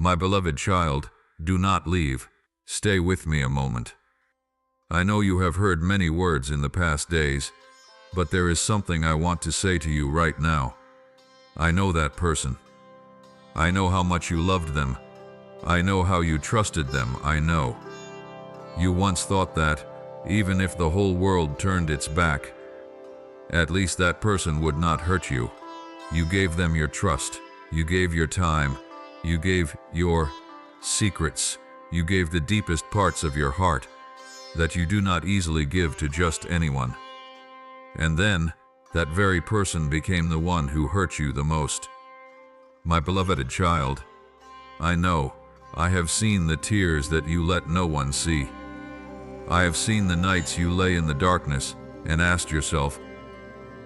My beloved child, do not leave. Stay with me a moment. I know you have heard many words in the past days, but there is something I want to say to you right now. I know that person. I know how much you loved them. I know how you trusted them. I know. You once thought that, even if the whole world turned its back, at least that person would not hurt you. You gave them your trust. You gave your time. You gave your secrets. You gave the deepest parts of your heart that you do not easily give to just anyone. And then, that very person became the one who hurt you the most. My beloved child, I know, I have seen the tears that you let no one see. I have seen the nights you lay in the darkness and asked yourself,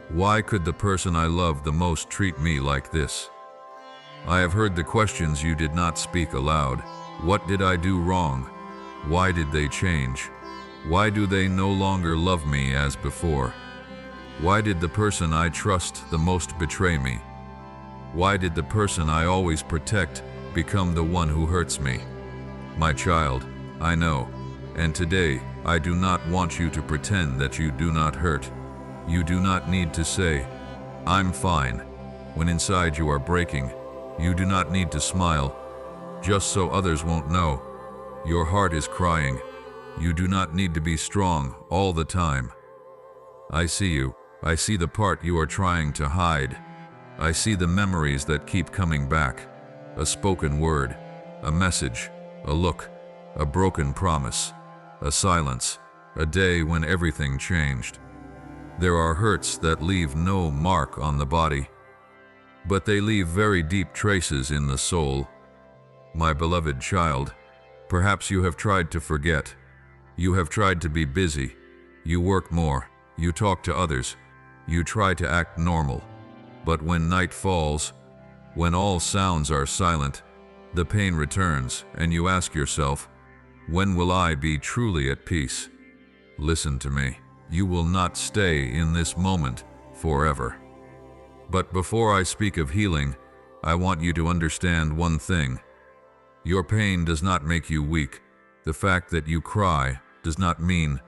why could the person I loved the most treat me like this? I have heard the questions you did not speak aloud. What did I do wrong? Why did they change? Why do they no longer love me as before? Why did the person I trust the most betray me? Why did the person I always protect become the one who hurts me? My child, I know, and today I do not want you to pretend that you do not hurt. You do not need to say, I'm fine, when inside you are breaking. You do not need to smile, just so others won't know. Your heart is crying. You do not need to be strong all the time. I see you. I see the part you are trying to hide. I see the memories that keep coming back. A spoken word, a message, a look, a broken promise, a silence, a day when everything changed. There are hurts that leave no mark on the body, but they leave very deep traces in the soul. My beloved child, perhaps you have tried to forget. You have tried to be busy. You work more. You talk to others. You try to act normal. But when night falls, when all sounds are silent, the pain returns, and you ask yourself, when will I be truly at peace? Listen to me. You will not stay in this moment forever. But before I speak of healing, I want you to understand one thing. Your pain does not make you weak. The fact that you cry does not mean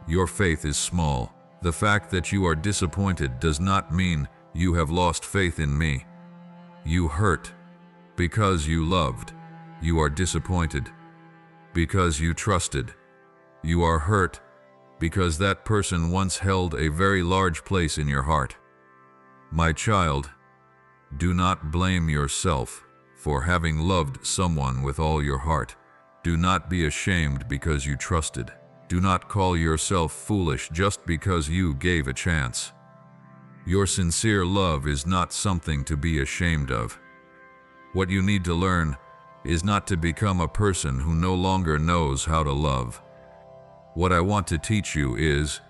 your faith is small. The fact that you are disappointed does not mean you have lost faith in me. You hurt because you loved. You are disappointed because you trusted. You are hurt because that person once held a very large place in your heart. My child, do not blame yourself for having loved someone with all your heart. Do not be ashamed because you trusted. Do not call yourself foolish just because you gave a chance. Your sincere love is not something to be ashamed of. What you need to learn is not to become a person who no longer knows how to love. What I want to teach you is,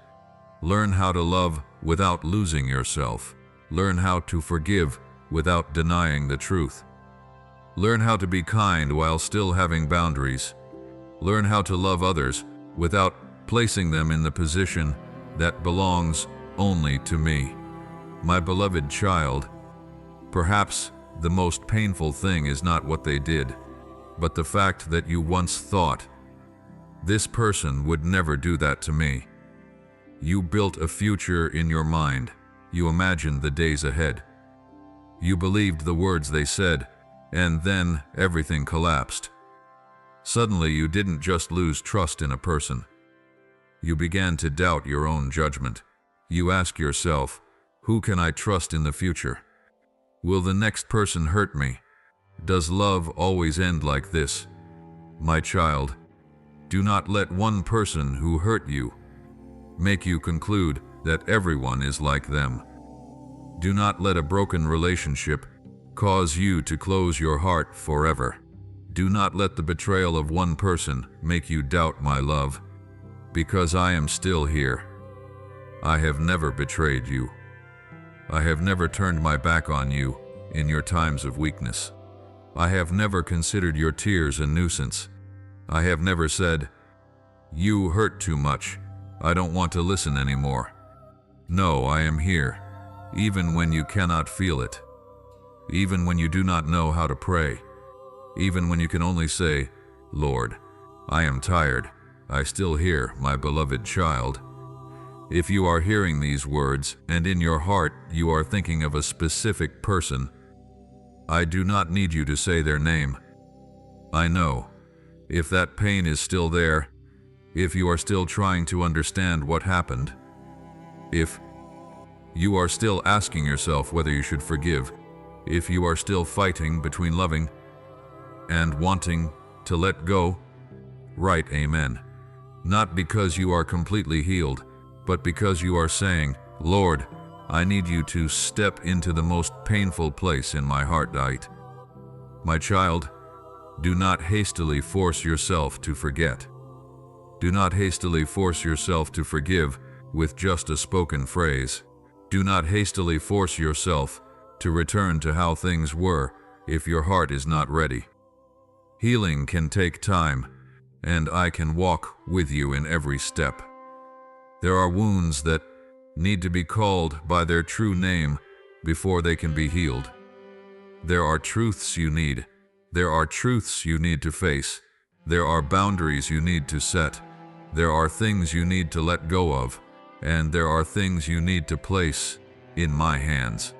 learn how to love without losing yourself. Learn how to forgive without denying the truth. Learn how to be kind while still having boundaries. Learn how to love others without placing them in the position that belongs only to me. My beloved child, perhaps the most painful thing is not what they did, but the fact that you once thought, this person would never do that to me. You built a future in your mind. You imagined the days ahead. You believed the words they said, and then everything collapsed. Suddenly, you didn't just lose trust in a person. You began to doubt your own judgment. You ask yourself, who can I trust in the future? Will the next person hurt me? Does love always end like this? My child, do not let one person who hurt you make you conclude that everyone is like them. Do not let a broken relationship cause you to close your heart forever. Do not let the betrayal of one person make you doubt my love, because I am still here. I have never betrayed you. I have never turned my back on you in your times of weakness. I have never considered your tears a nuisance. I have never said, you hurt too much. I don't want to listen anymore. No, I am here, even when you cannot feel it, even when you do not know how to pray, even when you can only say, Lord, I am tired. I still hear, my beloved child. If you are hearing these words, and in your heart you are thinking of a specific person, I do not need you to say their name. I know, if that pain is still there, if you are still trying to understand what happened, if you are still asking yourself whether you should forgive, if you are still fighting between loving and wanting to let go, write amen. Not because you are completely healed, but because you are saying, Lord, I need you to step into the most painful place in my heart. My child, do not hastily force yourself to forget. Do not hastily force yourself to forgive with just a spoken phrase. Do not hastily force yourself to return to how things were if your heart is not ready. Healing can take time, and I can walk with you in every step. There are wounds that need to be called by their true name before they can be healed. There are truths you need. There are truths you need to face. There are boundaries you need to set. There are things you need to let go of, and there are things you need to place in my hands.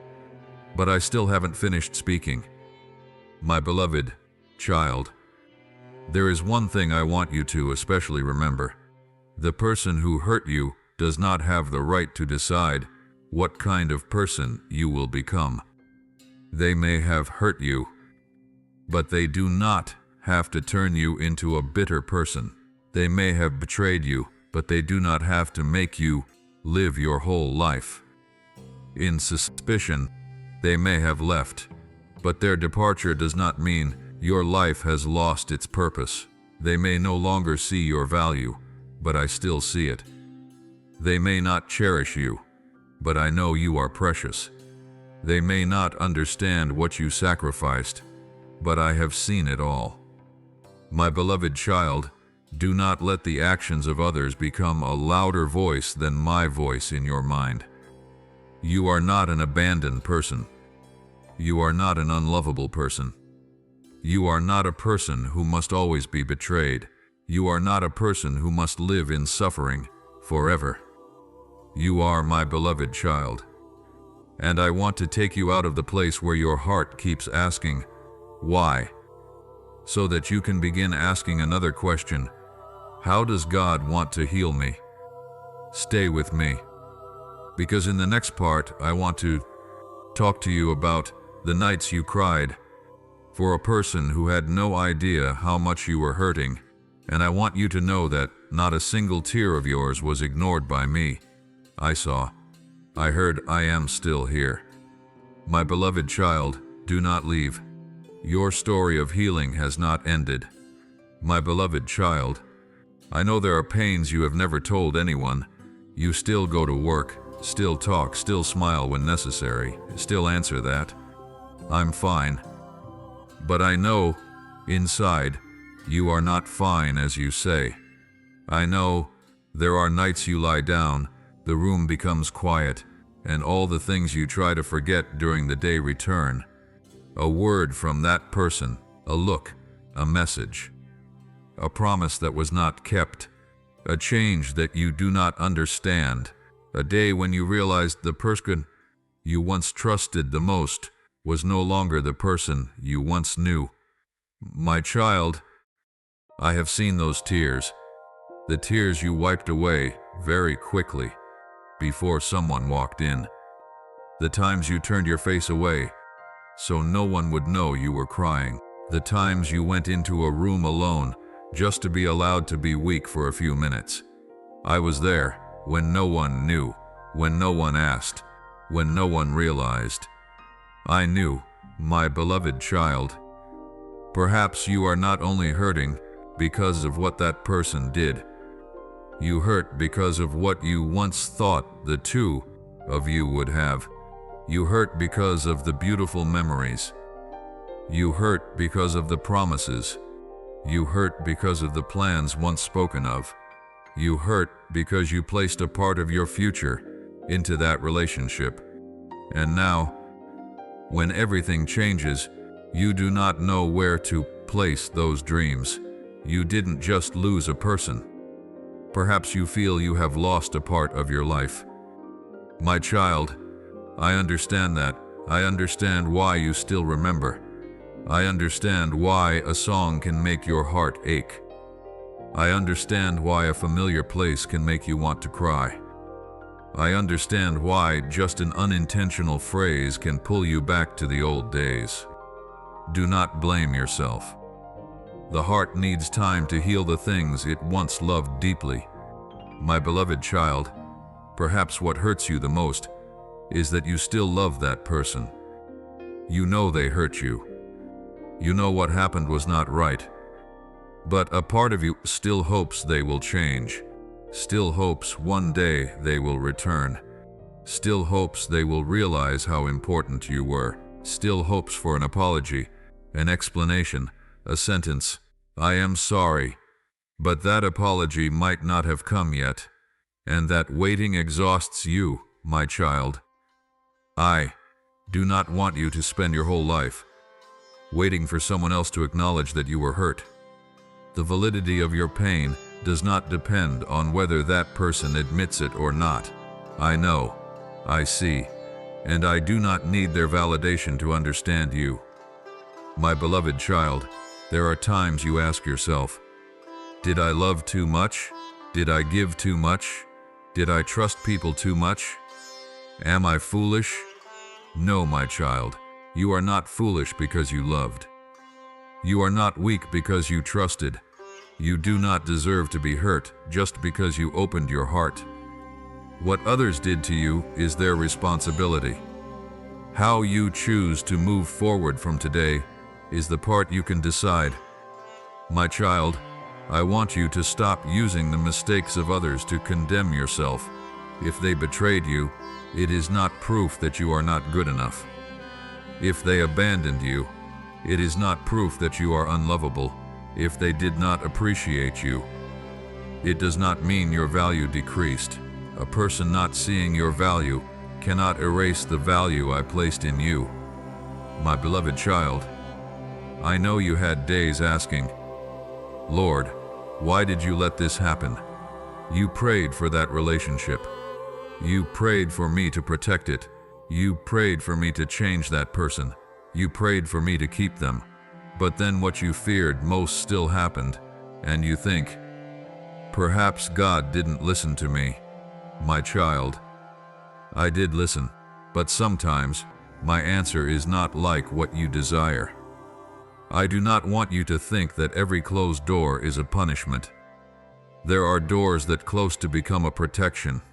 But I still haven't finished speaking. My beloved child, there is one thing I want you to especially remember. The person who hurt you does not have the right to decide what kind of person you will become. They may have hurt you, but they do not have to turn you into a bitter person. They may have betrayed you, but they do not have to make you live your whole life in suspicion. They may have left, but their departure does not mean your life has lost its purpose. They may no longer see your value, but I still see it. They may not cherish you, but I know you are precious. They may not understand what you sacrificed, but I have seen it all. My beloved child, do not let the actions of others become a louder voice than my voice in your mind. You are not an abandoned person. You are not an unlovable person. You are not a person who must always be betrayed. You are not a person who must live in suffering forever. You are my beloved child. And I want to take you out of the place where your heart keeps asking, why? So that you can begin asking another question. How does God want to heal me? Stay with me. Because in the next part, I want to talk to you about the nights you cried for a person who had no idea how much you were hurting. And I want you to know that not a single tear of yours was ignored by me. I saw, I heard, I am still here. My beloved child, do not leave. Your story of healing has not ended. My beloved child, I know there are pains you have never told anyone. You still go to work, still talk, still smile when necessary, still answer that. I'm fine. But I know, inside, you are not fine as you say. I know there are nights you lie down, the room becomes quiet, and all the things you try to forget during the day return. A word from that person, a look, a message, a promise that was not kept, a change that you do not understand, a day when you realized the person you once trusted the most was no longer the person you once knew. My child, I have seen those tears, the tears you wiped away very quickly before someone walked in, the times you turned your face away so no one would know you were crying, the times you went into a room alone just to be allowed to be weak for a few minutes. I was there when no one knew, when no one asked, when no one realized. I knew, my beloved child. Perhaps you are not only hurting because of what that person did. You hurt because of what you once thought the two of you would have. You hurt because of the beautiful memories. You hurt because of the promises. You hurt because of the plans once spoken of. You hurt because you placed a part of your future into that relationship. And now, when everything changes, You do not know where to place those dreams. You didn't just lose a person. Perhaps you feel you have lost a part of your life. My child, I understand that. I understand why you still remember. I understand why a song can make your heart ache. I understand why a familiar place can make you want to cry. I understand why just an unintentional phrase can pull you back to the old days. Do not blame yourself. The heart needs time to heal the things it once loved deeply. My beloved child, perhaps what hurts you the most is that you still love that person. You know they hurt you. You know what happened was not right. But a part of you still hopes they will change. Still hopes one day they will return. Still hopes they will realize how important you were. Still hopes for an apology, an explanation, a sentence, "I am sorry." But that apology might not have come yet, and that waiting exhausts you, my child. I do not want you to spend your whole life waiting for someone else to acknowledge that you were hurt. The validity of your pain does not depend on whether that person admits it or not. I know, I see, and I do not need their validation to understand you. My beloved child, there are times you ask yourself, did I love too much? Did I give too much? Did I trust people too much? Am I foolish? No, my child, you are not foolish because you loved. You are not weak because you trusted. You do not deserve to be hurt just because you opened your heart. What others did to you is their responsibility. How you choose to move forward from today is the part you can decide. My child, I want you to stop using the mistakes of others to condemn yourself. If they betrayed you, it is not proof that you are not good enough. If they abandoned you, it is not proof that you are unlovable. If they did not appreciate you, it does not mean your value decreased. A person not seeing your value cannot erase the value I placed in you. My beloved child, I know you had days asking, Lord, why did you let this happen? You prayed for that relationship. You prayed for me to protect it. You prayed for me to change that person. You prayed for me to keep them. But then what you feared most still happened, and you think, perhaps God didn't listen to me. My child, I did listen, but sometimes my answer is not like what you desire. I do not want you to think that every closed door is a punishment. There are doors that close to become a protection.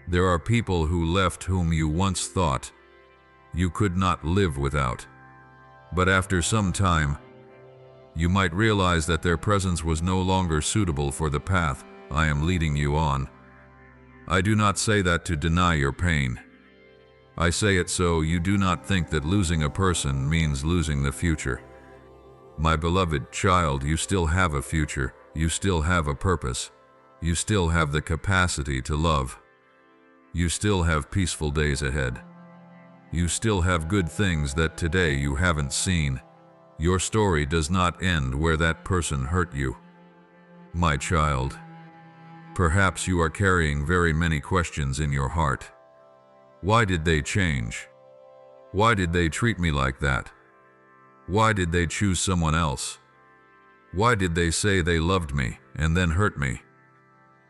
There are people who left whom you once thought you could not live without. But after some time, you might realize that their presence was no longer suitable for the path I am leading you on. I do not say that to deny your pain. I say it so you do not think that losing a person means losing the future. My beloved child, you still have a future. You still have a purpose. You still have the capacity to love. You still have peaceful days ahead. You still have good things that today you haven't seen. Your story does not end where that person hurt you. My child, perhaps you are carrying very many questions in your heart. Why did they change? Why did they treat me like that? Why did they choose someone else? Why did they say they loved me and then hurt me?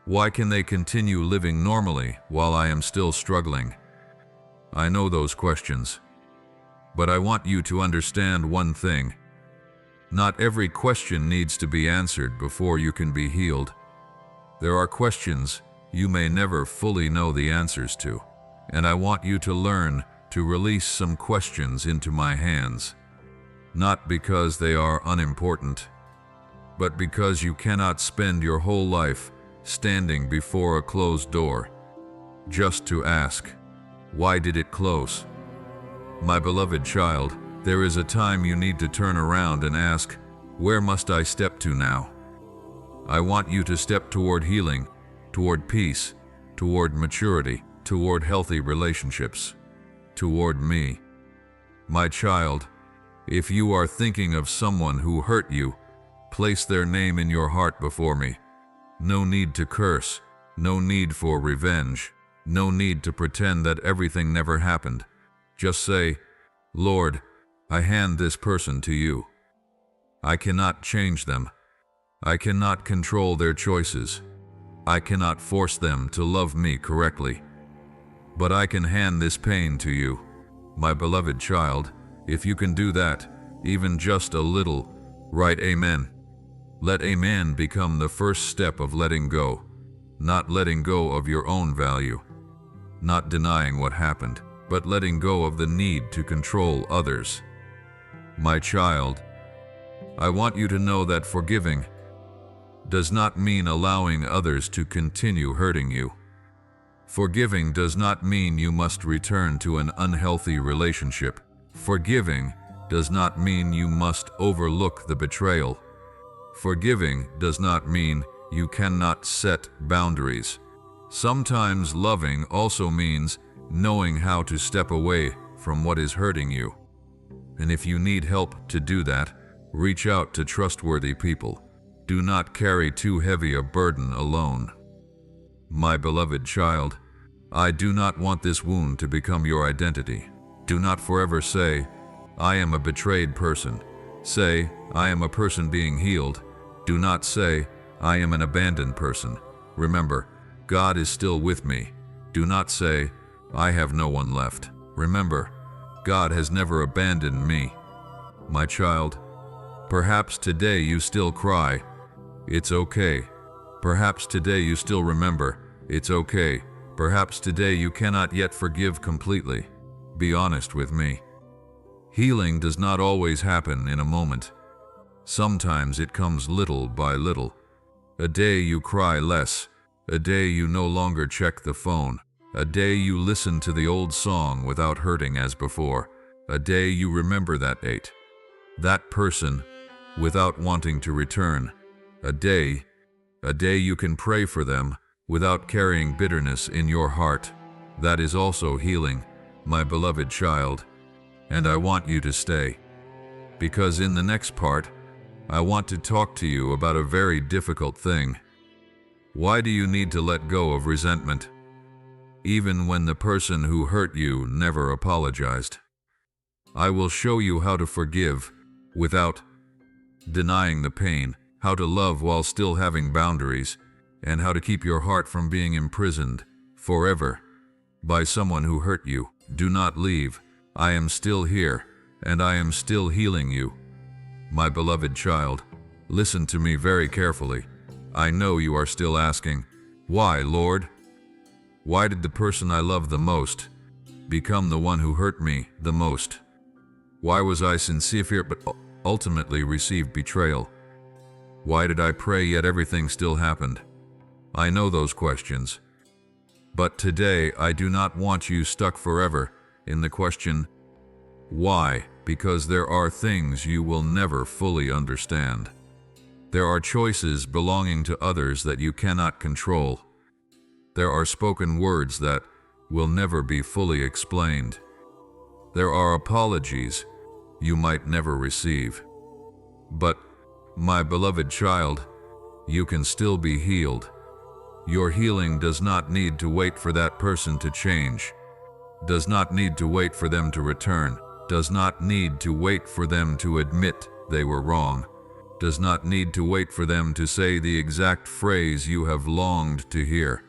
Why can they continue living normally while I am still struggling? I know those questions, but I want you to understand one thing. Not every question needs to be answered before you can be healed. There are questions you may never fully know the answers to, and I want you to learn to release some questions into my hands. Not because they are unimportant, but because you cannot spend your whole life standing before a closed door just to ask, why did it close? My beloved child, there is a time you need to turn around and ask, where must I step to now? I want you to step toward healing, toward peace, toward maturity, toward healthy relationships, toward me. My child, If you are thinking of someone who hurt you, place their name in your heart before me. No need to curse, no need for revenge, no need to pretend that everything never happened. Just say, Lord, I hand this person to you. I cannot change them. I cannot control their choices. I cannot force them to love me correctly. But I can hand this pain to you, my beloved child. If you can do that, even just a little, write Amen. Let Amen become the first step of letting go, not letting go of your own value, not denying what happened, but letting go of the need to control others. My child, I want you to know that forgiving does not mean allowing others to continue hurting you. Forgiving does not mean you must return to an unhealthy relationship. Forgiving does not mean you must overlook the betrayal. Forgiving does not mean you cannot set boundaries. Sometimes loving also means knowing how to step away from what is hurting you. And if you need help to do that, reach out to trustworthy people. Do not carry too heavy a burden alone. My beloved child, I do not want this wound to become your identity. Do not forever say, I am a betrayed person. Say, I am a person being healed. Do not say, I am an abandoned person. Remember, God is still with me. Do not say, I have no one left. Remember, God has never abandoned me. My child, perhaps today you still cry. It's okay. Perhaps today you still remember. It's okay. Perhaps today you cannot yet forgive completely. Be honest with me. Healing does not always happen in a moment. Sometimes it comes little by little. A day you cry less. A day you no longer check the phone. A day you listen to the old song without hurting as before. A day you remember that date, that person, without wanting to return. A day you can pray for them without carrying bitterness in your heart. That is also healing, my beloved child. And I want you to stay. Because in the next part, I want to talk to you about a very difficult thing. Why do you need to let go of resentment, even when the person who hurt you never apologized? I will show you how to forgive without denying the pain, how to love while still having boundaries, and how to keep your heart from being imprisoned forever by someone who hurt you. Do not leave. I am still here, and I am still healing you. My beloved child, listen to me very carefully. I know you are still asking, why, Lord? Why did the person I love the most become the one who hurt me the most? Why was I sincere but ultimately received betrayal? Why did I pray yet everything still happened? I know those questions. But today I do not want you stuck forever in the question, why? Because there are things you will never fully understand. There are choices belonging to others that you cannot control. There are spoken words that will never be fully explained. There are apologies you might never receive. But, my beloved child, you can still be healed. Your healing does not need to wait for that person to change, does not need to wait for them to return, does not need to wait for them to admit they were wrong, does not need to wait for them to say the exact phrase you have longed to hear.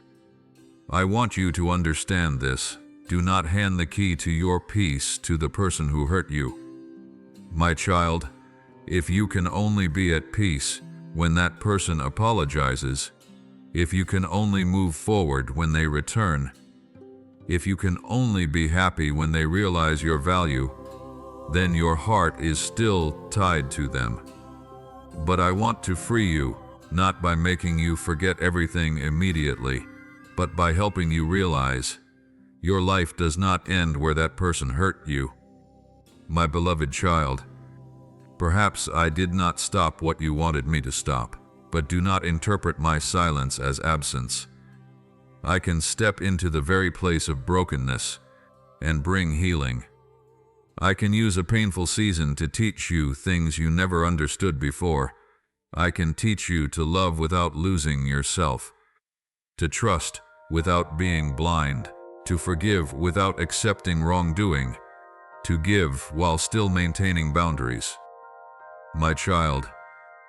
I want you to understand this. Do not hand the key to your peace to the person who hurt you. My child, if you can only be at peace when that person apologizes, if you can only move forward when they return, if you can only be happy when they realize your value, then your heart is still tied to them. But I want to free you, not by making you forget everything immediately, but by helping you realize your life does not end where that person hurt you. My beloved child, perhaps I did not stop what you wanted me to stop, but do not interpret my silence as absence. I can step into the very place of brokenness and bring healing. I can use a painful season to teach you things you never understood before. I can teach you to love without losing yourself, to trust without being blind, to forgive without accepting wrongdoing, to give while still maintaining boundaries. My child,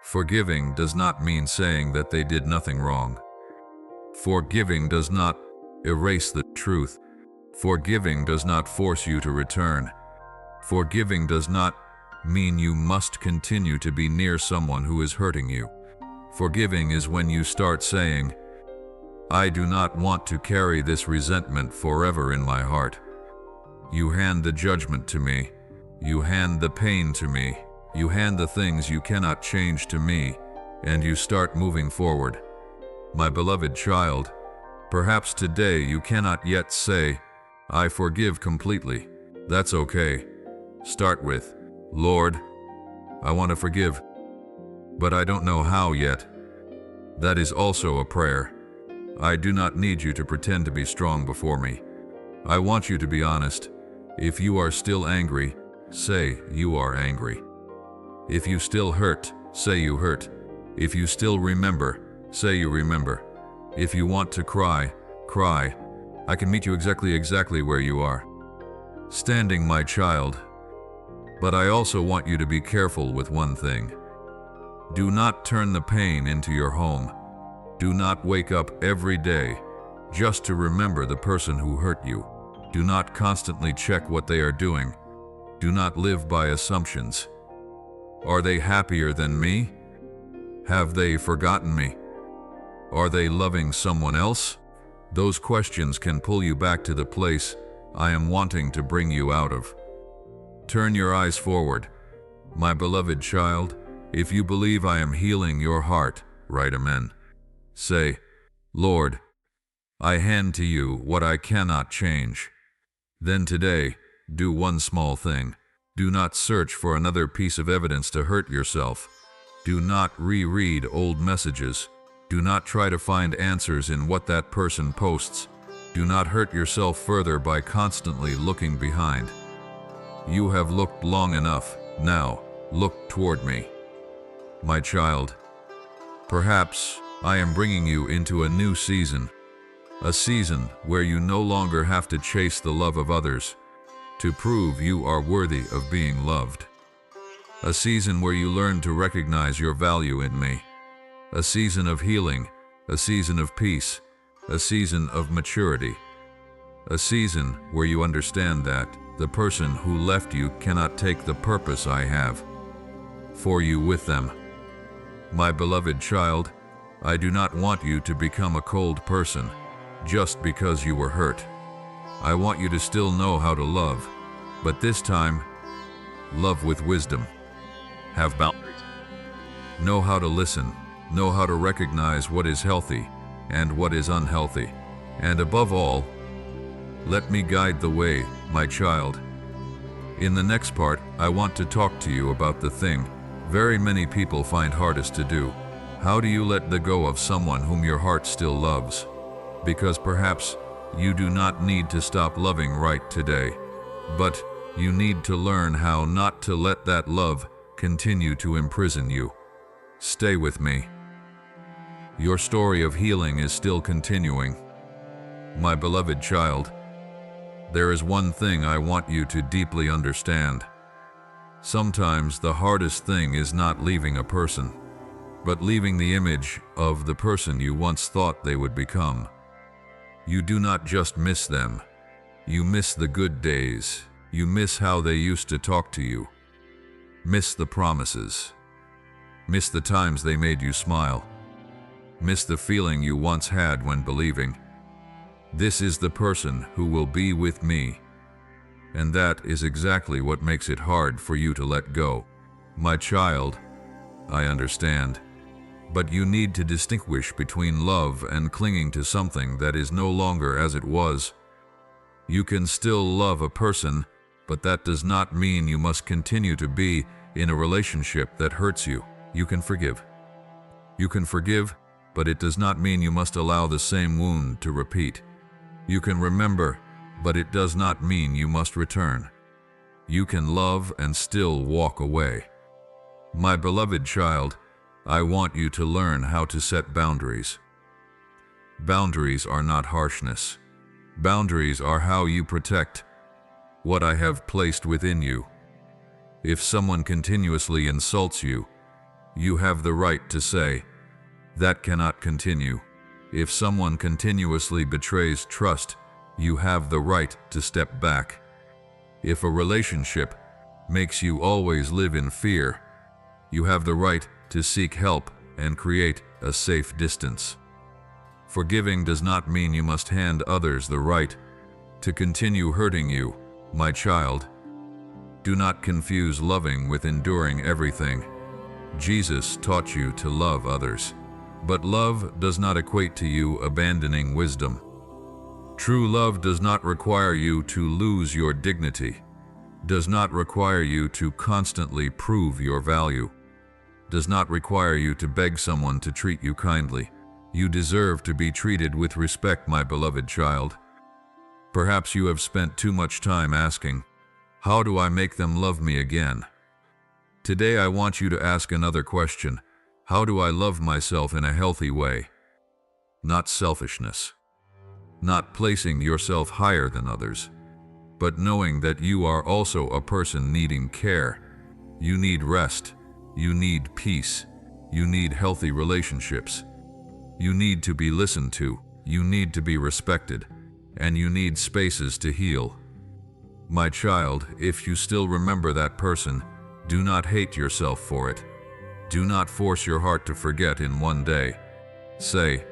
forgiving does not mean saying that they did nothing wrong. Forgiving does not erase the truth. Forgiving does not force you to return. Forgiving does not mean you must continue to be near someone who is hurting you. Forgiving is when you start saying, I do not want to carry this resentment forever in my heart. You hand the judgment to me. You hand the pain to me. You hand the things you cannot change to me, and you start moving forward. My beloved child, perhaps today you cannot yet say, I forgive completely. That's okay. Start with, Lord, I want to forgive, but I don't know how yet. That is also a prayer. I do not need you to pretend to be strong before me. I want you to be honest. If you are still angry, say you are angry. If you still hurt, say you hurt. If you still remember, say you remember. If you want to cry, cry. I can meet you exactly where you are. Standing, my child. But I also want you to be careful with one thing. Do not turn the pain into your home. Do not wake up every day just to remember the person who hurt you. Do not constantly check what they are doing. Do not live by assumptions. Are they happier than me? Have they forgotten me? Are they loving someone else? Those questions can pull you back to the place I am wanting to bring you out of. Turn your eyes forward. My beloved child, if you believe I am healing your heart, write amen. Say, Lord, I hand to you what I cannot change. Then today, do one small thing. Do not search for another piece of evidence to hurt yourself. Do not reread old messages. Do not try to find answers in what that person posts. Do not hurt yourself further by constantly looking behind. You have looked long enough. Now, look toward me. My child, perhaps I am bringing you into a new season. A season where you no longer have to chase the love of others to prove you are worthy of being loved. A season where you learn to recognize your value in me. A season of healing, a season of peace, a season of maturity. A season where you understand that the person who left you cannot take the purpose I have for you with them. My beloved child, I do not want you to become a cold person just because you were hurt. I want you to still know how to love, but this time, love with wisdom. Have boundaries. Know how to listen. Know how to recognize what is healthy and what is unhealthy. And above all, let me guide the way, my child. In the next part, I want to talk to you about the thing very many people find hardest to do. How do you let go of someone whom your heart still loves? Because perhaps you do not need to stop loving right today, but you need to learn how not to let that love continue to imprison you. Stay with me. Your story of healing is still continuing. My beloved child, there is one thing I want you to deeply understand. Sometimes the hardest thing is not leaving a person, but leaving the image of the person you once thought they would become. You do not just miss them. You miss the good days. You miss how they used to talk to you. Miss the promises. Miss the times they made you smile. Miss the feeling you once had when believing, this is the person who will be with me. And that is exactly what makes it hard for you to let go. My child, I understand. But you need to distinguish between love and clinging to something that is no longer as it was. You can still love a person, but that does not mean you must continue to be in a relationship that hurts you. You can forgive. You can forgive, but it does not mean you must allow the same wound to repeat. You can remember, but it does not mean you must return. You can love and still walk away. My beloved child, I want you to learn how to set boundaries. Boundaries are not harshness. Boundaries are how you protect what I have placed within you. If someone continuously insults you, you have the right to say, "That cannot continue." If someone continuously betrays trust, you have the right to step back. If a relationship makes you always live in fear, you have the right to seek help and create a safe distance. Forgiving does not mean you must hand others the right to continue hurting you, my child. Do not confuse loving with enduring everything. Jesus taught you to love others, but love does not equate to you abandoning wisdom. True love does not require you to lose your dignity, does not require you to constantly prove your value, does not require you to beg someone to treat you kindly. You deserve to be treated with respect, my beloved child. Perhaps you have spent too much time asking, "How do I make them love me again?" Today I want you to ask another question. How do I love myself in a healthy way? Not selfishness. Not placing yourself higher than others, but knowing that you are also a person needing care. You need rest. You need peace. You need healthy relationships. You need to be listened to. You need to be respected. And you need spaces to heal. My child, if you still remember that person, do not hate yourself for it. Do not force your heart to forget in one day. Say,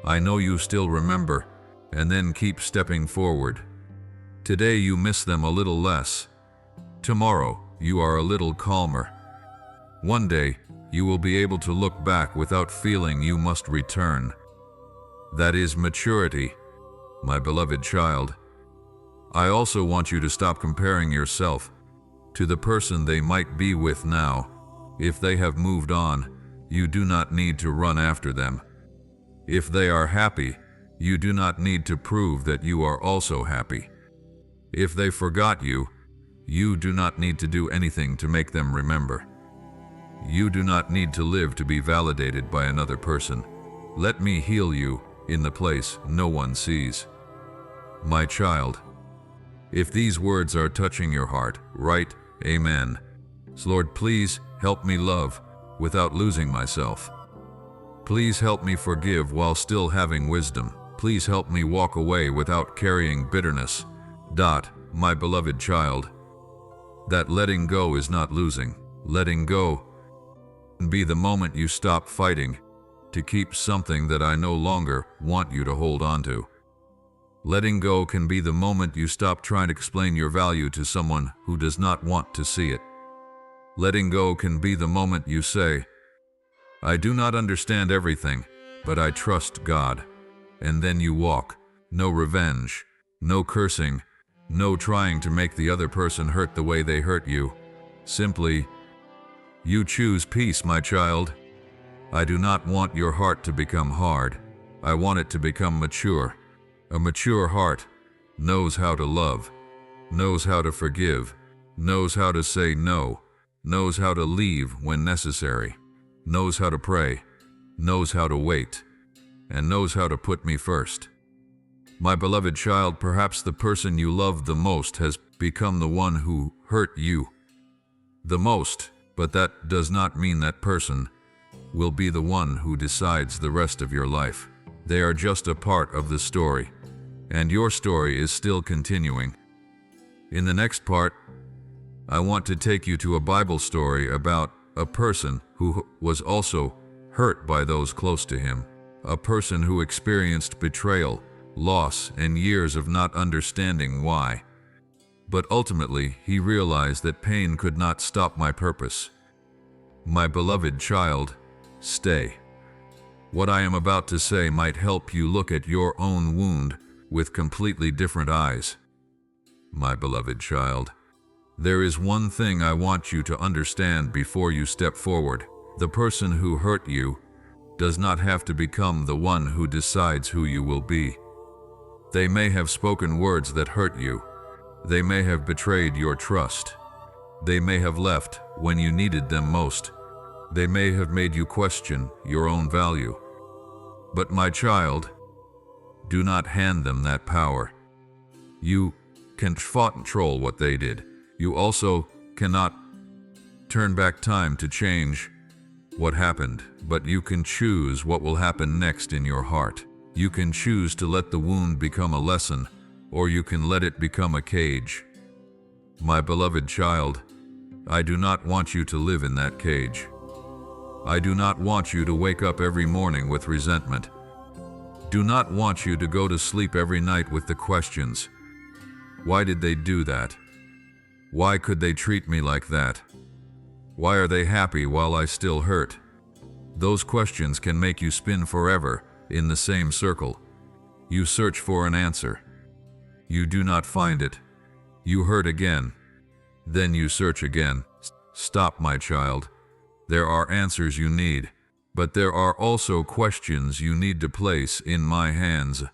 "I know you still remember," and then keep stepping forward. Today you miss them a little less. Tomorrow you are a little calmer. One day you will be able to look back without feeling you must return. That is maturity, my beloved child. I also want you to stop comparing yourself to the person they might be with now. If they have moved on, you do not need to run after them. If they are happy, you do not need to prove that you are also happy. If they forgot you, you do not need to do anything to make them remember. You do not need to live to be validated by another person. Let me heal you in the place no one sees. My child, if these words are touching your heart, write Amen. Lord, please help me love without losing myself. Please help me forgive while still having wisdom. Please help me walk away without carrying bitterness. My beloved child, that letting go is not losing. Letting go can be the moment you stop fighting to keep something that I no longer want you to hold on to. Letting go can be the moment you stop trying to explain your value to someone who does not want to see it. Letting go can be the moment you say, "I do not understand everything, but I trust God." And then you walk. No revenge, no cursing, no trying to make the other person hurt the way they hurt you. Simply, you choose peace, my child. I do not want your heart to become hard. I want it to become mature. A mature heart knows how to love, knows how to forgive, knows how to say no, knows how to leave when necessary, knows how to pray, knows how to wait, and knows how to put me first. My beloved child, perhaps the person you love the most has become the one who hurt you the most, but that does not mean that person will be the one who decides the rest of your life. They are just a part of the story, and your story is still continuing. In the next part, I want to take you to a Bible story about a person who was also hurt by those close to him, a person who experienced betrayal, loss, and years of not understanding why. But ultimately, he realized that pain could not stop my purpose. My beloved child, stay. What I am about to say might help you look at your own wound with completely different eyes. My beloved child, there is one thing I want you to understand before you step forward. The person who hurt you does not have to become the one who decides who you will be. They may have spoken words that hurt you, They may have betrayed your trust. They may have left when you needed them most. They may have made you question your own value. But my child, do not hand them that power. You can control what they did. You also cannot turn back time to change what happened, but you can choose what will happen next in your heart. You can choose to let the wound become a lesson, or you can let it become a cage. My beloved child, I do not want you to live in that cage. I do not want you to wake up every morning with resentment. Do not want you to go to sleep every night with the questions. Why did they do that? Why could they treat me like that? Why are they happy while I still hurt? Those questions can make you spin forever in the same circle. You search for an answer. You do not find it. You hurt again. Then you search again. Stop, my child. There are answers you need, but there are also questions you need to place in my hands.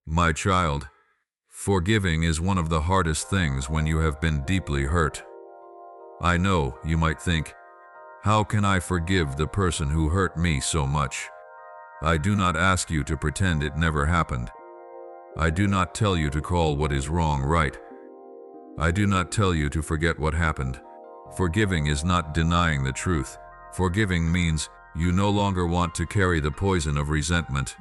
My child, forgiving is one of the hardest things when you have been deeply hurt. I know you might think, how can I forgive the person who hurt me so much? I do not ask you to pretend it never happened. I do not tell you to call what is wrong right. I do not tell you to forget what happened. Forgiving is not denying the truth. Forgiving means you no longer want to carry the poison of resentment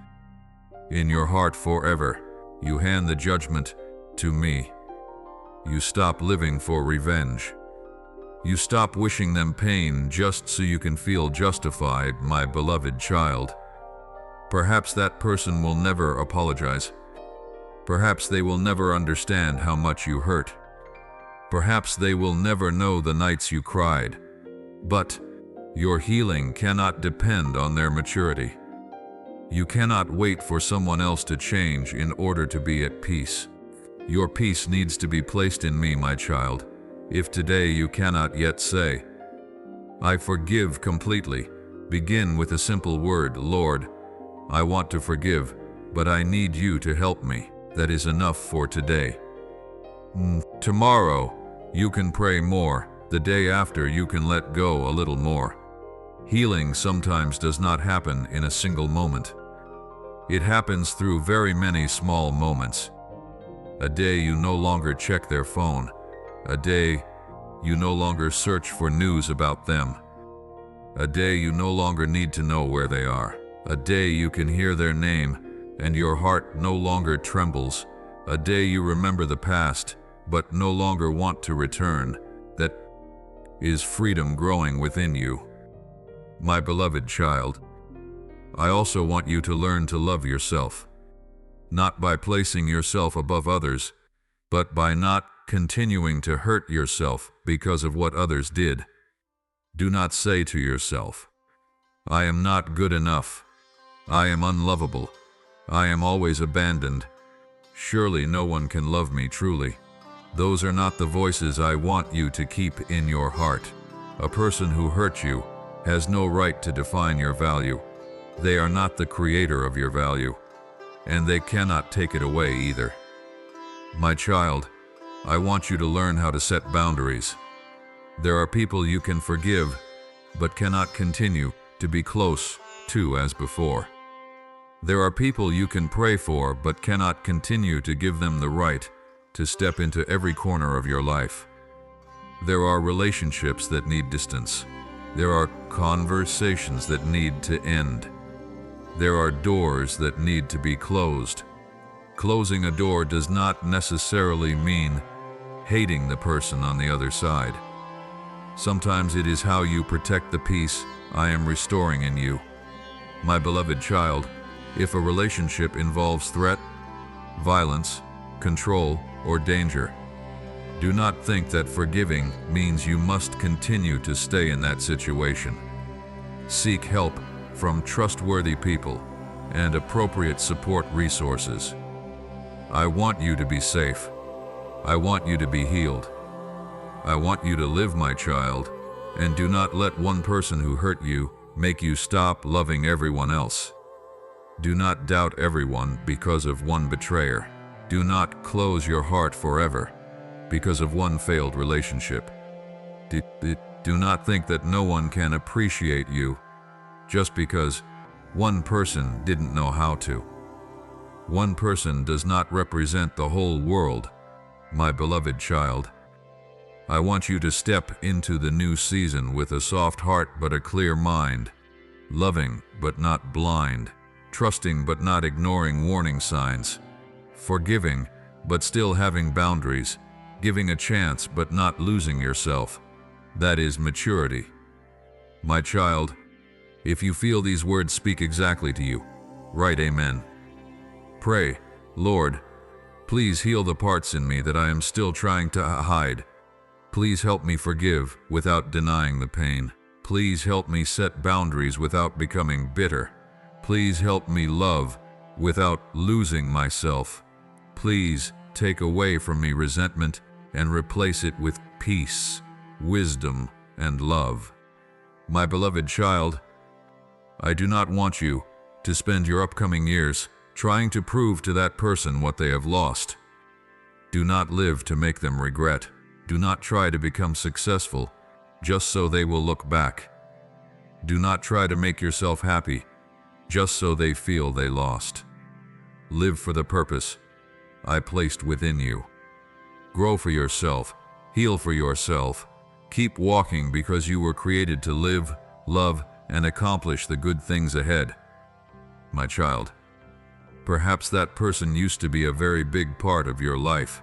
in your heart forever. You hand the judgment to me. You stop living for revenge. You stop wishing them pain just so you can feel justified, my beloved child. Perhaps that person will never apologize. Perhaps they will never understand how much you hurt. Perhaps they will never know the nights you cried. But your healing cannot depend on their maturity. You cannot wait for someone else to change in order to be at peace. Your peace needs to be placed in me, my child. If today you cannot yet say, I forgive completely, begin with a simple word, Lord, I want to forgive, but I need you to help me. That is enough for today. Tomorrow, you can pray more. The day after, you can let go a little more. Healing sometimes does not happen in a single moment. It happens through very many small moments. A day you no longer check their phone. A day you no longer search for news about them. A day you no longer need to know where they are. A day you can hear their name and your heart no longer trembles. A day you remember the past but no longer want to return. That is freedom growing within you. My beloved child, I also want you to learn to love yourself, not by placing yourself above others, but by not continuing to hurt yourself because of what others did. Do not say to yourself, I am not good enough. I am unlovable. I am always abandoned. Surely no one can love me truly. Those are not the voices I want you to keep in your heart. A person who hurt you has no right to define your value. They are not the creator of your value, and they cannot take it away either. My child, I want you to learn how to set boundaries. There are people you can forgive, but cannot continue to be close to as before. There are people you can pray for, but cannot continue to give them the right to step into every corner of your life. There are relationships that need distance. There are conversations that need to end. There are doors that need to be closed. Closing a door does not necessarily mean hating the person on the other side. Sometimes it is how you protect the peace I am restoring in you. My beloved child, if a relationship involves threat, violence, control, or danger, do not think that forgiving means you must continue to stay in that situation. Seek help from trustworthy people and appropriate support resources. I want you to be safe. I want you to be healed. I want you to live, my child, and do not let one person who hurt you make you stop loving everyone else. Do not doubt everyone because of one betrayer. Do not close your heart forever. because of one failed relationship. Do not think that no one can appreciate you just because one person didn't know how to. One person does not represent the whole world, my beloved child. I want you to step into the new season with a soft heart but a clear mind, loving but not blind, trusting but not ignoring warning signs, forgiving but still having boundaries, giving a chance but not losing yourself. That is maturity. My child, if you feel these words speak exactly to you, write Amen. Pray, Lord, please heal the parts in me that I am still trying to hide. Please help me forgive without denying the pain. Please help me set boundaries without becoming bitter. Please help me love without losing myself. Please take away from me resentment and replace it with peace, wisdom, and love. My beloved child, I do not want you to spend your upcoming years trying to prove to that person what they have lost. Do not live to make them regret. Do not try to become successful just so they will look back. Do not try to make yourself happy just so they feel they lost. Live for the purpose I placed within you. Grow for yourself. Heal for yourself. Keep walking because you were created to live, love, and accomplish the good things ahead. My child, perhaps that person used to be a very big part of your life,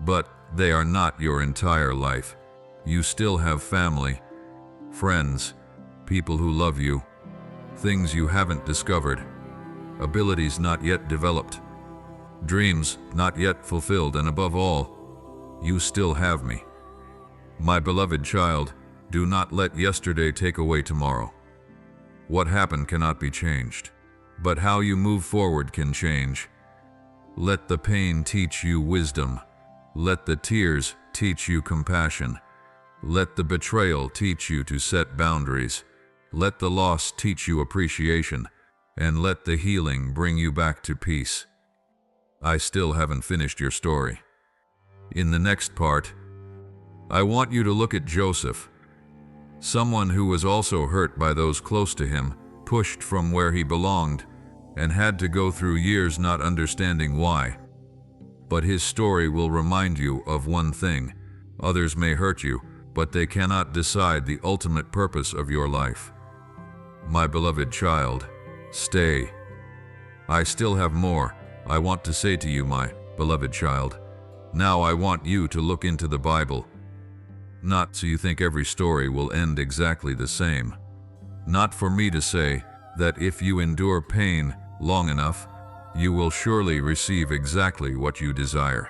but they are not your entire life. You still have family, friends, people who love you, things you haven't discovered, abilities not yet developed, dreams not yet fulfilled, and above all, you still have me. My beloved child, do not let yesterday take away tomorrow. What happened cannot be changed, but how you move forward can change. Let the pain teach you wisdom. Let the tears teach you compassion. Let the betrayal teach you to set boundaries. Let the loss teach you appreciation, and let the healing bring you back to peace. I still haven't finished your story. In the next part, I want you to look at Joseph, someone who was also hurt by those close to him, pushed from where he belonged, and had to go through years not understanding why. But his story will remind you of one thing: others may hurt you, but they cannot decide the ultimate purpose of your life. My beloved child, stay. I still have more I want to say to you, my beloved child. Now I want you to look into the Bible. Not so you think every story will end exactly the same. Not for me to say that if you endure pain long enough, you will surely receive exactly what you desire.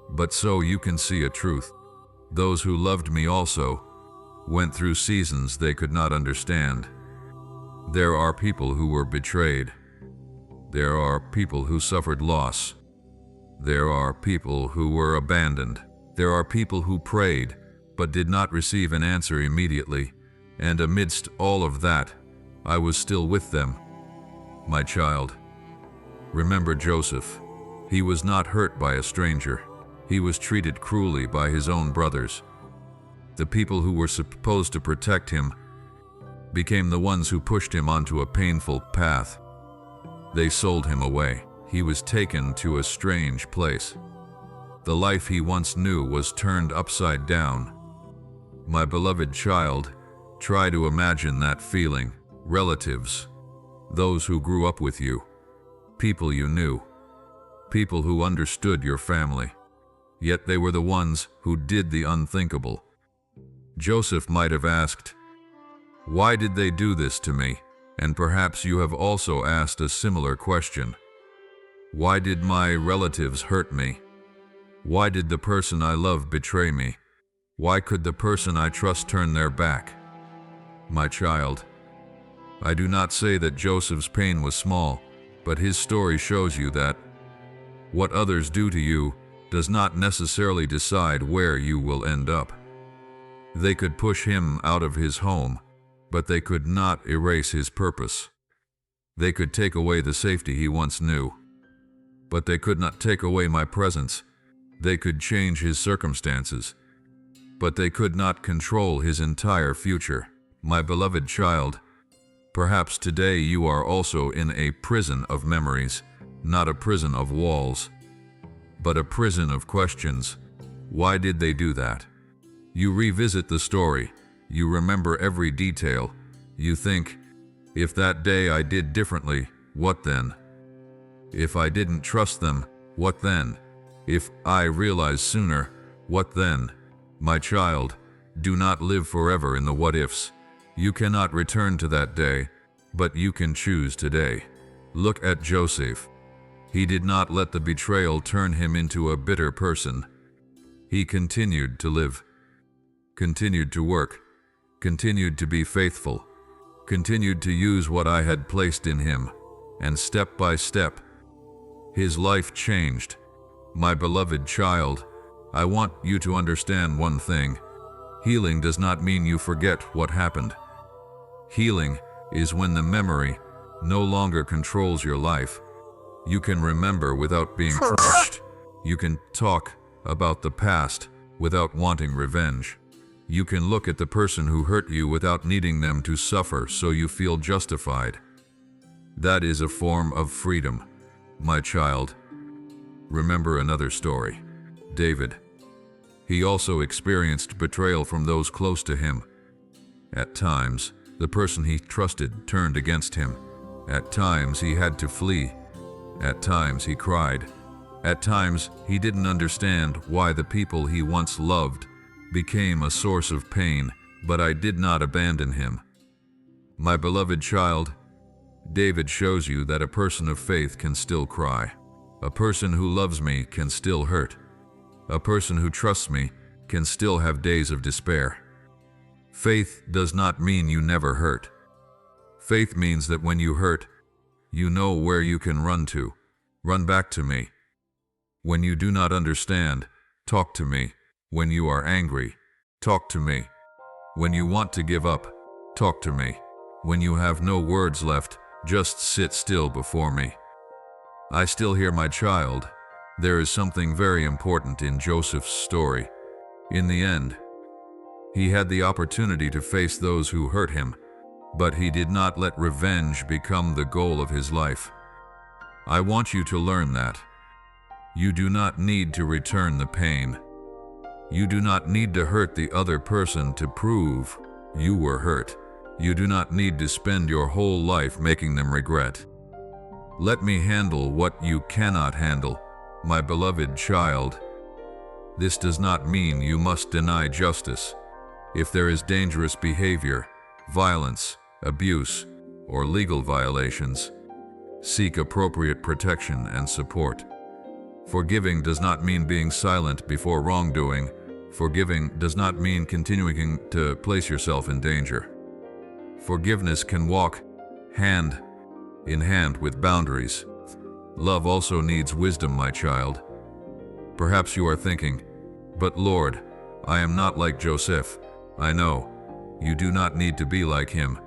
But so you can see a truth. Those who loved me also went through seasons they could not understand. There are people who were betrayed. There are people who suffered loss. There are people who were abandoned. There are people who prayed but did not receive an answer immediately, and amidst all of that, I was still with them. My child, remember Joseph. He was not hurt by a stranger. He was treated cruelly by his own brothers. The people who were supposed to protect him became the ones who pushed him onto a painful path. They sold him away. He was taken to a strange place. The life he once knew was turned upside down. My beloved child, try to imagine that feeling. Relatives, those who grew up with you, people you knew, people who understood your family, yet they were the ones who did the unthinkable. Joseph might have asked, "Why did they do this to me?" And perhaps you have also asked a similar question. Why did my relatives hurt me? Why did the person I love betray me? Why could the person I trust turn their back? My child, I do not say that Joseph's pain was small, but his story shows you that what others do to you does not necessarily decide where you will end up. They could push him out of his home, but they could not erase his purpose. They could take away the safety he once knew, but they could not take away my presence They could change his circumstances, but they could not control his entire future. My beloved child, perhaps today you are also in a prison of memories, not a prison of walls, but a prison of questions. Why did they do that? You revisit the story. You remember every detail. You think, if that day I did differently, what then? If I didn't trust them, what then? If I realized sooner, what then? My child, do not live forever in the what-ifs. You cannot return to that day, but you can choose today. Look at Joseph. He did not let the betrayal turn him into a bitter person. He continued to live, continued to work, continued to be faithful, continued to use what I had placed in him, and step by step, his life changed. My beloved child, I want you to understand one thing. Healing does not mean you forget what happened. Healing is when the memory no longer controls your life. You can remember without being crushed. You can talk about the past without wanting revenge. You can look at the person who hurt you without needing them to suffer so you feel justified. That is a form of freedom, my child. Remember another story. David. He also experienced betrayal from those close to him. At times, the person he trusted turned against him. At times, he had to flee. At times, he cried. At times, he didn't understand why the people he once loved became a source of pain, but I did not abandon him. My beloved child, David shows you that a person of faith can still cry. A person who loves me can still hurt. A person who trusts me can still have days of despair. Faith does not mean you never hurt. Faith means that when you hurt, you know where you can run to. Run back to me. When you do not understand, talk to me. When you are angry, talk to me. When you want to give up, talk to me. When you have no words left, just sit still before me. I still hear my child. There is something very important in Joseph's story. In the end, he had the opportunity to face those who hurt him, but he did not let revenge become the goal of his life. I want you to learn that. You do not need to return the pain. You do not need to hurt the other person to prove you were hurt. You do not need to spend your whole life making them regret. Let me handle what you cannot handle, my beloved child. This does not mean you must deny justice. If there is dangerous behavior, violence, abuse, or legal violations, seek appropriate protection and support. Forgiving does not mean being silent before wrongdoing. Forgiving does not mean continuing to place yourself in danger. Forgiveness can walk hand in hand with boundaries. Love also needs wisdom, my child. Perhaps you are thinking, but Lord, I am not like Joseph. I know. You do not need to be like him.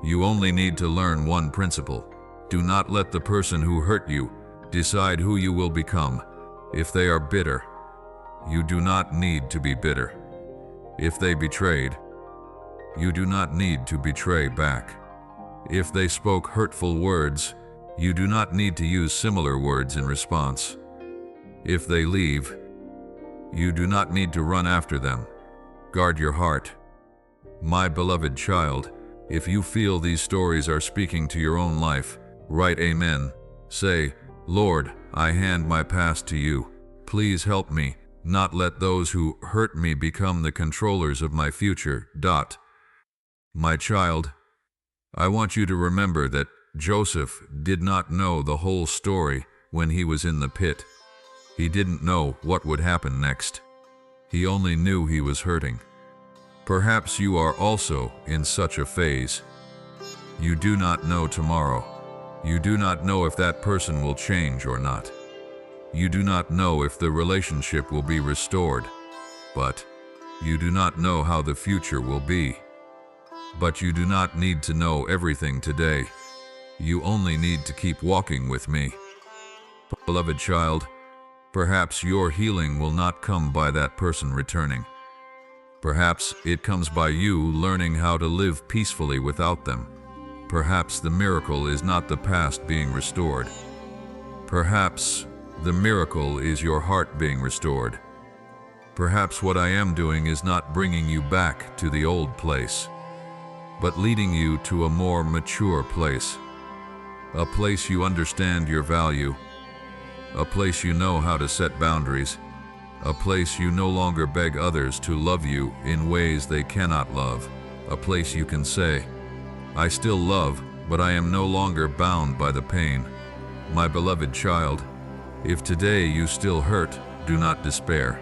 You only need to learn one principle. Do not let the person who hurt you decide who you will become. If they are bitter, you do not need to be bitter. If they betrayed, you do not need to betray back. If they spoke hurtful words, you do not need to use similar words in response. If they leave, you do not need to run after them. Guard your heart. My beloved child, if you feel these stories are speaking to your own life, write Amen. Say, Lord, I hand my past to you. Please help me not let those who hurt me become the controllers of my future. My child, I want you to remember that Joseph did not know the whole story when he was in the pit. He didn't know what would happen next. He only knew he was hurting. Perhaps you are also in such a phase. You do not know tomorrow. You do not know if that person will change or not. You do not know if the relationship will be restored, but you do not know how the future will be. But you do not need to know everything today. You only need to keep walking with me. Beloved child, Perhaps your healing will not come by that person returning. Perhaps it comes by you learning how to live peacefully without them. Perhaps the miracle is not the past being restored. Perhaps the miracle is your heart being restored. Perhaps what I am doing is not bringing you back to the old place, but leading you to a more mature place. A place you understand your value. A place you know how to set boundaries. A place you no longer beg others to love you in ways they cannot love. A place you can say, I still love, but I am no longer bound by the pain. My beloved child, if today you still hurt, do not despair.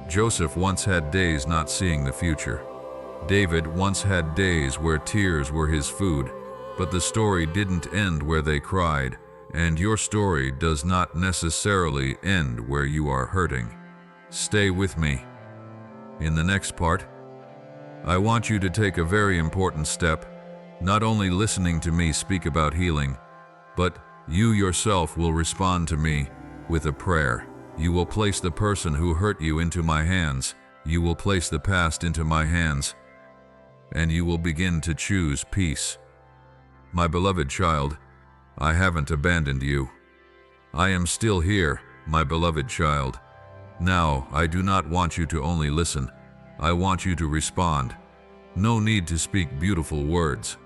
Joseph once had days not seeing the future. David once had days where tears were his food, but the story didn't end where they cried, and your story does not necessarily end where you are hurting. Stay with me. In the next part, I want you to take a very important step, not only listening to me speak about healing, but you yourself will respond to me with a prayer. You will place the person who hurt you into my hands. You will place the past into my hands, and you will begin to choose peace. My beloved child, I haven't abandoned you. I am still here, my beloved child. Now, I do not want you to only listen. I want you to respond. No need to speak beautiful words.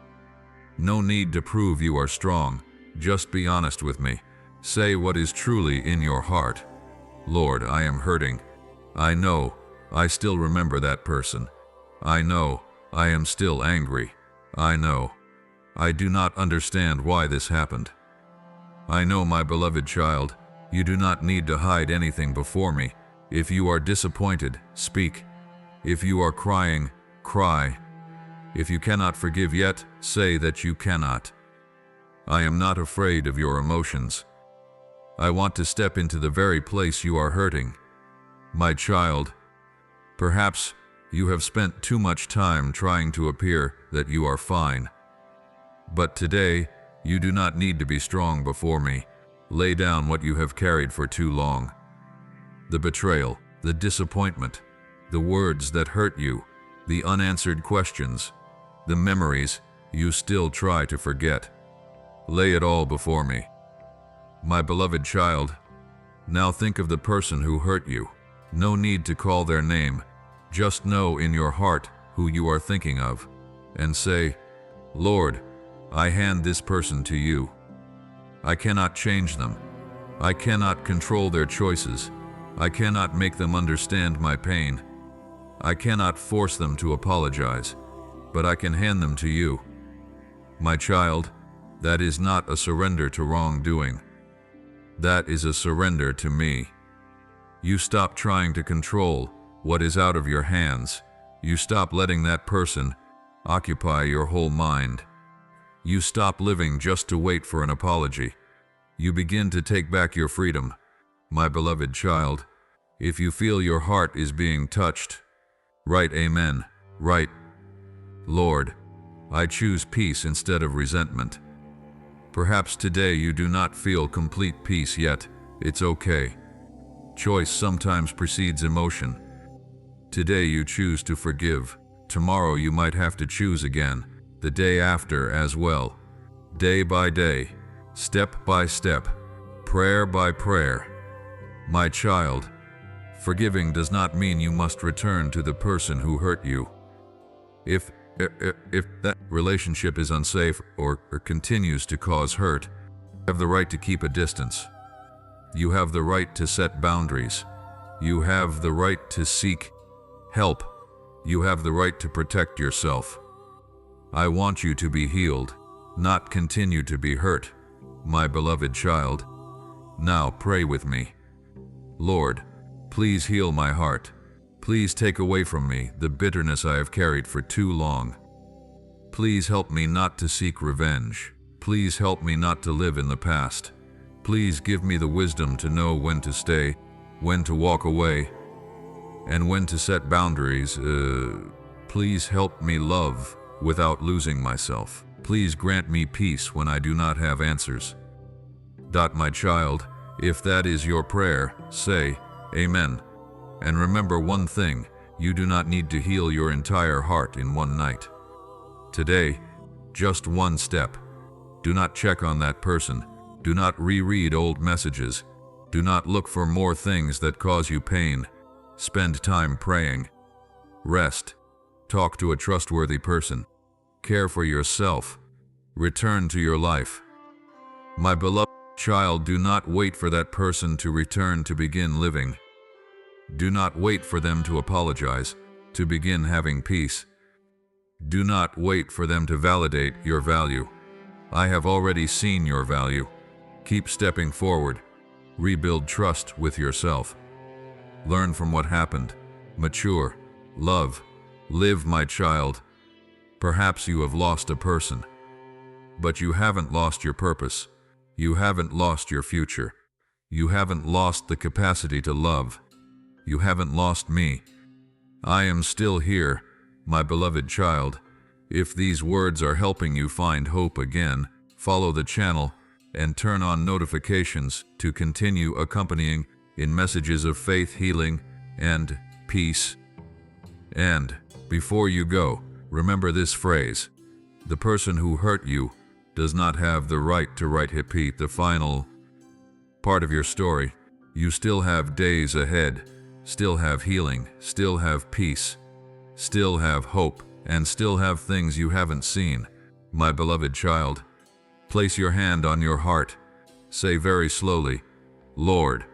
No need to prove you are strong. Just be honest with me. Say what is truly in your heart. Lord, I am hurting. I know. I still remember that person. I know. I am still angry. I know. I do not understand why this happened. I know, my beloved child, you do not need to hide anything before me. If you are disappointed, speak. If you are crying, cry. If you cannot forgive yet, say that you cannot. I am not afraid of your emotions. I want to step into the very place you are hurting. My child, perhaps you have spent too much time trying to appear that you are fine. But today, you do not need to be strong before me. Lay down what you have carried for too long. The betrayal, the disappointment, the words that hurt you, the unanswered questions, the memories you still try to forget. Lay it all before me. My beloved child, now think of the person who hurt you. No need to call their name. Just know in your heart who you are thinking of, and say, Lord, I hand this person to you. I cannot change them. I cannot control their choices. I cannot make them understand my pain. I cannot force them to apologize, but I can hand them to you. My child, that is not a surrender to wrongdoing. That is a surrender to me. You stop trying to control what is out of your hands. You stop letting that person occupy your whole mind. You stop living just to wait for an apology. You begin to take back your freedom. My beloved child, if you feel your heart is being touched, write Amen. Write, Lord, I choose peace instead of resentment. Perhaps today you do not feel complete peace yet. It's okay. Choice sometimes precedes emotion. Today you choose to forgive. Tomorrow you might have to choose again. The day after as well. Day by day. Step by step. Prayer by prayer. My child, forgiving does not mean you must return to the person who hurt you. If that relationship is unsafe or continues to cause hurt, you have the right to keep a distance. You have the right to set boundaries. You have the right to seek help. You have the right to protect yourself. I want you to be healed, not continue to be hurt, my beloved child. Now pray with me. Lord, please heal my heart. Please take away from me the bitterness I have carried for too long. Please help me not to seek revenge. Please help me not to live in the past. Please give me the wisdom to know when to stay, when to walk away, and when to set boundaries. Please help me love without losing myself. Please grant me peace when I do not have answers. My child, If that is your prayer, say, Amen. And remember one thing, you do not need to heal your entire heart in one night. Today, just one step. Do not check on that person. Do not reread old messages. Do not look for more things that cause you pain. Spend time praying. Rest. Talk to a trustworthy person. Care for yourself. Return to your life. My beloved child, do not wait for that person to return to begin living. Do not wait for them to apologize, to begin having peace. Do not wait for them to validate your value. I have already seen your value. Keep stepping forward. Rebuild trust with yourself. Learn from what happened. Mature. Love. Live, my child. Perhaps you have lost a person, but you haven't lost your purpose. You haven't lost your future. You haven't lost the capacity to love. You haven't lost me. I am still here, my beloved child. If these words are helping you find hope again, follow the channel and turn on notifications to continue accompanying in messages of faith, healing, and peace. And before you go, remember this phrase: the person who hurt you does not have the right to repeat the final part of your story. You still have days ahead, still have healing, still have peace, still have hope, and still have things you haven't seen. My beloved child, place your hand on your heart. Say very slowly, Lord,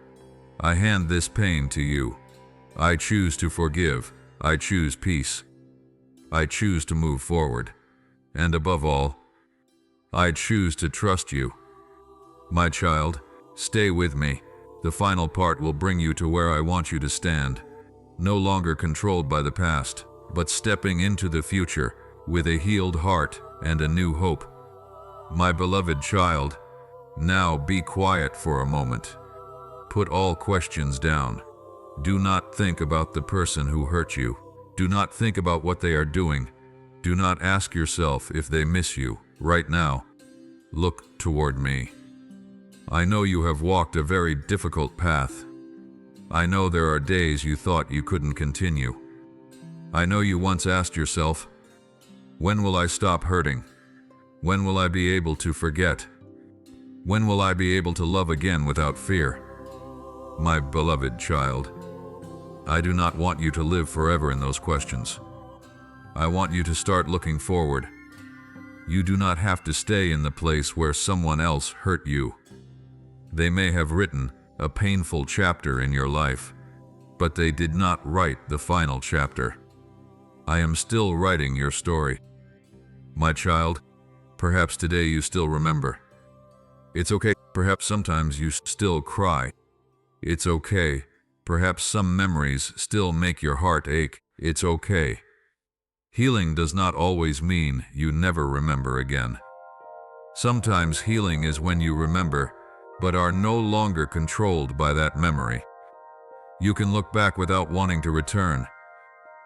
I hand this pain to you. I choose to forgive. I choose peace. I choose to move forward. And above all, I choose to trust you. My child, stay with me. The final part will bring you to where I want you to stand. No longer controlled by the past, but stepping into the future with a healed heart and a new hope. My beloved child, now be quiet for a moment. Put all questions down. Do not think about the person who hurt you. Do not think about what they are doing. Do not ask yourself if they miss you. Right now, look toward me. I know you have walked a very difficult path. I know there are days you thought you couldn't continue. I know you once asked yourself, when will I stop hurting? When will I be able to forget? When will I be able to love again without fear? My beloved child, I do not want you to live forever in those questions. I want you to start looking forward. You do not have to stay in the place where someone else hurt you. They may have written a painful chapter in your life, but they did not write the final chapter. I am still writing your story. My child, perhaps today you still remember. It's okay. Perhaps sometimes you still cry. It's okay. Perhaps some memories still make your heart ache. It's okay. Healing does not always mean you never remember again. Sometimes healing is when you remember, but are no longer controlled by that memory. You can look back without wanting to return.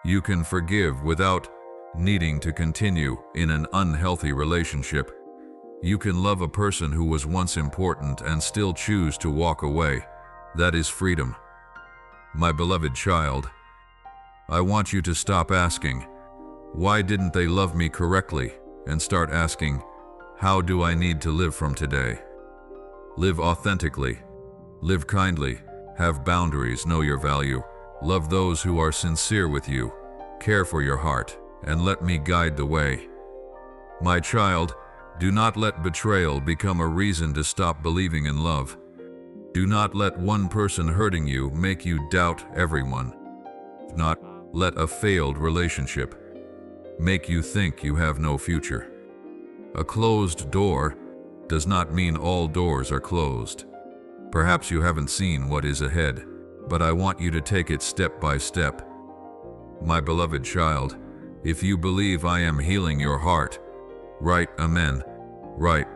You can forgive without needing to continue in an unhealthy relationship. You can love a person who was once important and still choose to walk away. That is freedom. My beloved child, I want you to stop asking, why didn't they love me correctly? And start asking, how do I need to live from today? Live authentically. Live kindly. Have boundaries. Know your value. Love those who are sincere with you. Care for your heart, and let me guide the way. My child, do not let betrayal become a reason to stop believing in love. Do not let one person hurting you make you doubt everyone. Do not let a failed relationship make you think you have no future. A closed door does not mean all doors are closed. Perhaps you haven't seen what is ahead, but I want you to take it step by step. My beloved child, if you believe I am healing your heart, write Amen. Write,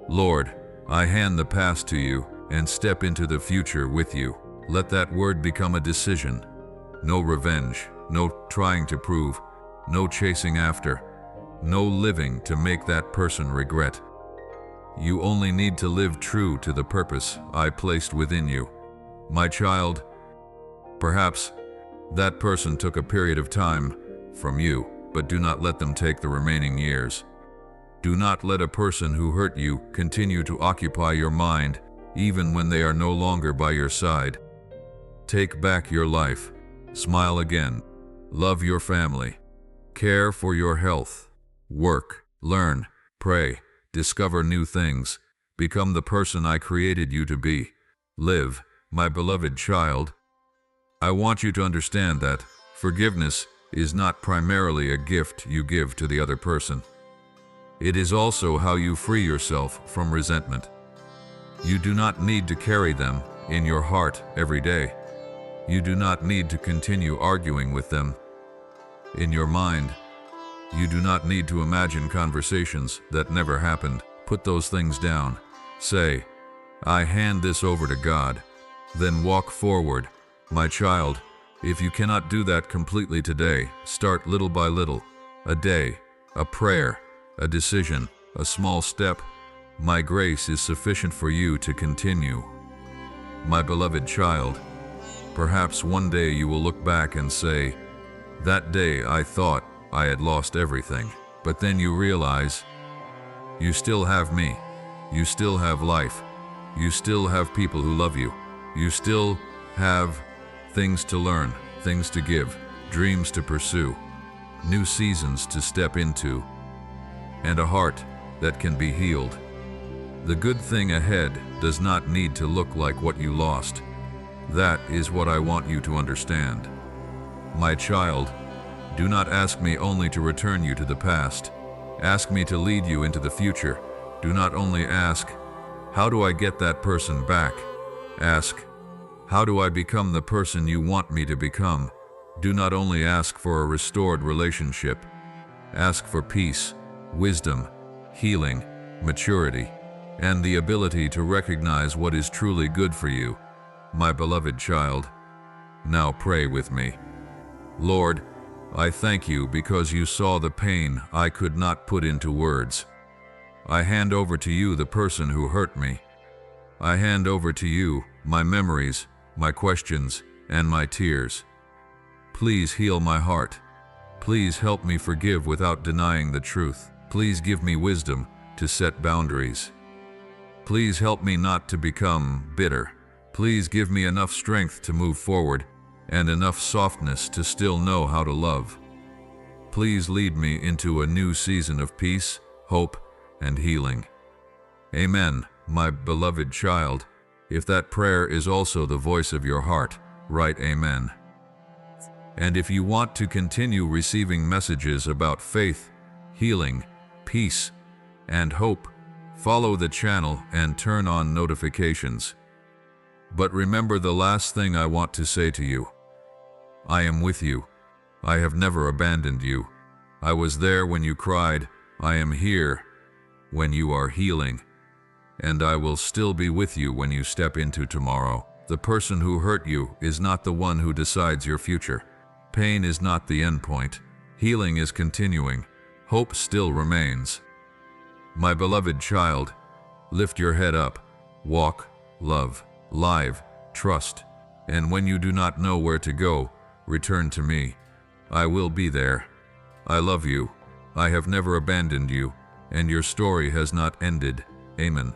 Lord, I hand the past to you and step into the future with you. Let that word become a decision. No revenge, no trying to prove, no chasing after, no living to make that person regret. You only need to live true to the purpose I placed within you. My child, perhaps that person took a period of time from you, but do not let them take the remaining years. Do not let a person who hurt you continue to occupy your mind, even when they are no longer by your side. Take back your life. Smile again. Love your family. Care for your health. Work, learn, pray, discover new things. Become the person I created you to be. Live, my beloved child. I want you to understand that forgiveness is not primarily a gift you give to the other person. It is also how you free yourself from resentment. You do not need to carry them in your heart every day. You do not need to continue arguing with them in your mind. You do not need to imagine conversations that never happened. Put those things down. Say, I hand this over to God. Then walk forward. My child, if you cannot do that completely today, start little by little. A day, a prayer, a decision, a small step. My grace is sufficient for you to continue. My beloved child, perhaps one day you will look back and say, that day I thought I had lost everything. But then you realize, you still have me. You still have life. You still have people who love you. You still have things to learn, things to give, dreams to pursue, new seasons to step into, and a heart that can be healed. The good thing ahead does not need to look like what you lost. That is what I want you to understand. My child, do not ask me only to return you to the past. Ask me to lead you into the future. Do not only ask, how do I get that person back? Ask, how do I become the person you want me to become? Do not only ask for a restored relationship. Ask for peace, wisdom, healing, maturity, and the ability to recognize what is truly good for you. My beloved child, now pray with me. Lord, I thank you because you saw the pain I could not put into words. I hand over to you the person who hurt me. I hand over to you my memories, my questions, and my tears. Please heal my heart. Please help me forgive without denying the truth. Please give me wisdom to set boundaries. Please help me not to become bitter. Please give me enough strength to move forward and enough softness to still know how to love. Please lead me into a new season of peace, hope, and healing. Amen, my beloved child. If that prayer is also the voice of your heart, write Amen. And if you want to continue receiving messages about faith, healing, peace, and hope, follow the channel and turn on notifications. But remember the last thing I want to say to you. I am with you. I have never abandoned you. I was there when you cried. I am here when you are healing. And I will still be with you when you step into tomorrow. The person who hurt you is not the one who decides your future. Pain is not the end point. Healing is continuing. Hope still remains. My beloved child, lift your head up. Walk, love, live, trust. And when you do not know where to go, return to me. I will be there. I love you. I have never abandoned you, and your story has not ended. Amen.